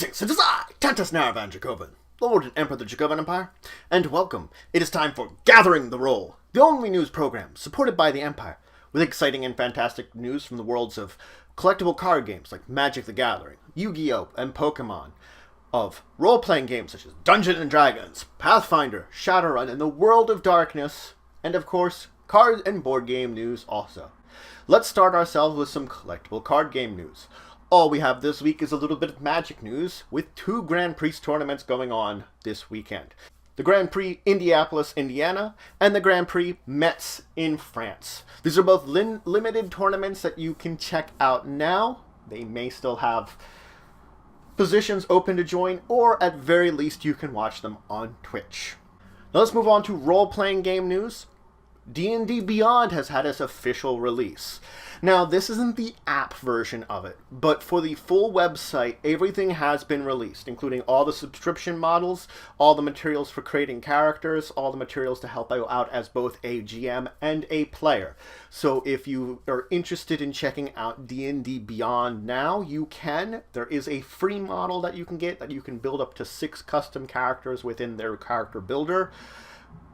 Greetings, it is I, Tantus Naravan Dracovin, Lord and Emperor of the Dracovin Empire, and welcome. It is time for Gathering the Roll, the only news program supported by the Empire, with exciting and fantastic news from the worlds of collectible card games like Magic the Gathering, Yu-Gi-Oh! And Pokemon, of role-playing games such as Dungeons & Dragons, Pathfinder, Shadowrun, and the World of Darkness, and of course, card and board game news also. Let's start ourselves with some collectible card game news. All we have this week is a little bit of Magic news, with two Grand Prix tournaments going on this weekend. The Grand Prix Indianapolis, Indiana, and the Grand Prix Metz in France. These are both limited tournaments that you can check out now. They may still have positions open to join, or at very least you can watch them on Twitch. Now let's move on to role-playing game news. D&D Beyond has had its official release. Now, this isn't the app version of it, but for the full website, everything has been released, including all the subscription models, all the materials for creating characters, all the materials to help you out as both a GM and a player. So if you are interested in checking out D&D Beyond now, you can. There is a free model that you can get that you can build up to 6 custom characters within their character builder,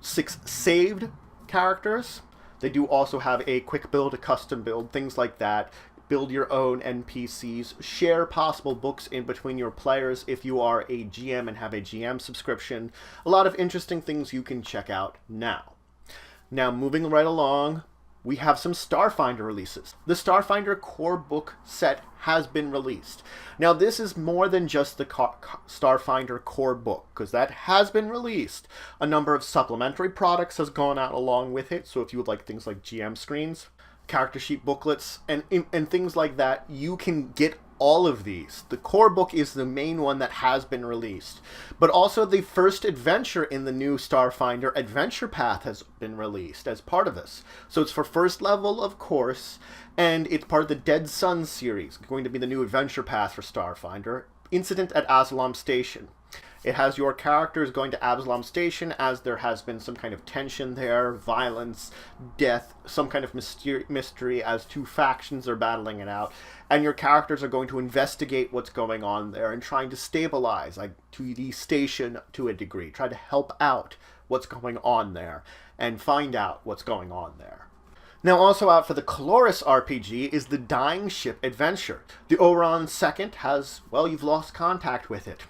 6 saved characters. They do also have a quick build, a custom build, things like that. Build your own NPCs. Share possible books in between your players if you are a GM and have a GM subscription. A lot of interesting things you can check out now. Now, moving right along, we have some Starfinder releases. The Starfinder core book set has been released. Now, this is more than just the Starfinder core book, because that has been released. A number of supplementary products has gone out along with it, so if you would like things like GM screens, character sheet booklets, and things like that, you can get all of these. The core book is the main one that has been released. But also the first adventure in the new Starfinder Adventure Path has been released as part of this. So it's for first level, of course, and it's part of the Dead Sun series. It's going to be the new Adventure Path for Starfinder. Incident at Absalom Station. It has your characters going to Absalom Station as there has been some kind of tension there, violence, death, some kind of mystery as two factions are battling it out. And your characters are going to investigate what's going on there and trying to stabilize, to the station to a degree. Try to help out what's going on there and find out what's going on there. Now, also out for the Chloris RPG is the Dying Ship Adventure. The Orion II has, well, you've lost contact with it.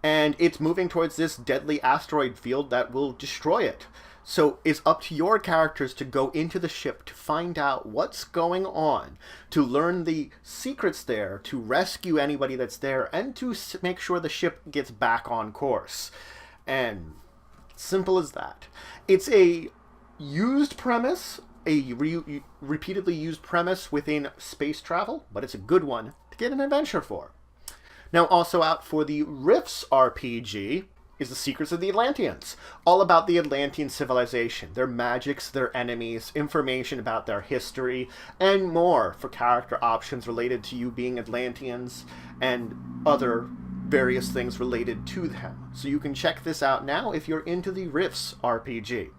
And it's moving towards this deadly asteroid field that will destroy it. So it's up to your characters to go into the ship to find out what's going on, to learn the secrets there, to rescue anybody that's there, and to make sure the ship gets back on course. And simple as that. It's a used premise, a repeatedly used premise within space travel, but it's a good one to get an adventure for. Now, also out for the Rifts RPG is the Secrets of the Atlanteans. All about the Atlantean civilization, their magics, their enemies, information about their history, and more for character options related to you being Atlanteans and other various things related to them. So you can check this out now if you're into the Rifts RPG.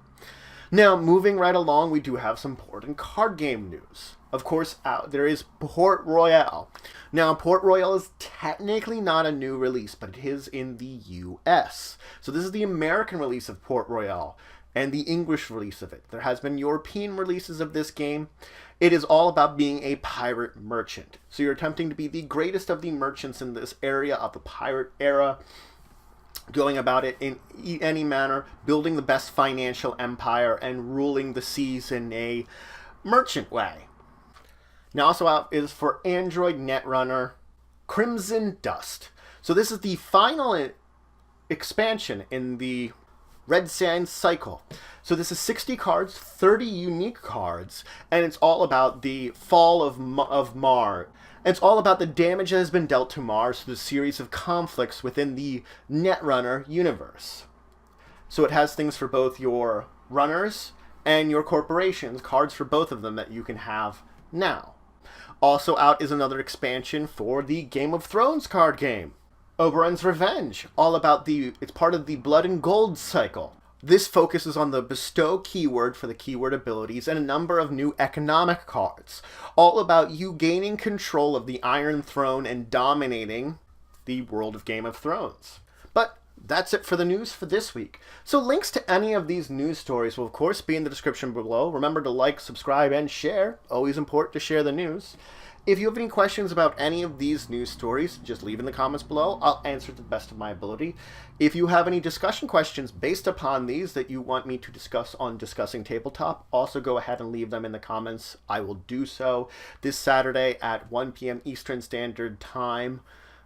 Now, moving right along, we do have some board and card game news. Of course, there is Port Royale. Now, Port Royale is technically not a new release, but it is in the US. So this is the American release of Port Royale and the English release of it. There has been European releases of this game. It is all about being a pirate merchant. So you're attempting to be the greatest of the merchants in this area of the pirate era, going about it in any manner, building the best financial empire, and ruling the seas in a merchant way. Now, also out is for Android Netrunner, Crimson Dust. So this is the final expansion in the Red Sand cycle. So this is 60 cards, 30 unique cards, and it's all about the fall of Mars. It's all about the damage that has been dealt to Mars through the series of conflicts within the Netrunner universe. So it has things for both your runners and your corporations, cards for both of them that you can have now. Also out is another expansion for the Game of Thrones card game, Oberyn's Revenge, all about it's part of the Blood and Gold cycle. This focuses on the bestow keyword for the keyword abilities and a number of new economic cards, all about you gaining control of the Iron Throne and dominating the world of Game of Thrones. But that's it for the news for this week. So links to any of these news stories will of course be in the description below. Remember to like, subscribe, and share. Always important to share the news. If you have any questions about any of these news stories, just leave in the comments below. I'll answer to the best of my ability. If you have any discussion questions based upon these that you want me to discuss on Discussing Tabletop, also go ahead and leave them in the comments. I will do so this Saturday at 1 p.m. Eastern Standard Time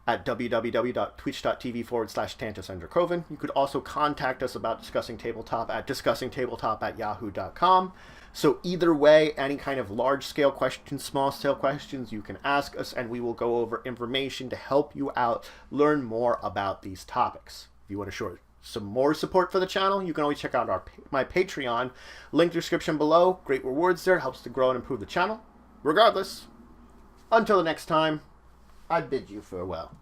at www.twitch.tv/Tantus and Dracovin. You could also contact us about Discussing Tabletop at discussingtabletop@yahoo.com. So either way, any kind of large-scale questions, small-scale questions, you can ask us, and we will go over information to help you out, learn more about these topics. If you want to show some more support for the channel, you can always check out my Patreon. Link description below. Great rewards there. Helps to grow and improve the channel. Regardless, until the next time, I bid you farewell.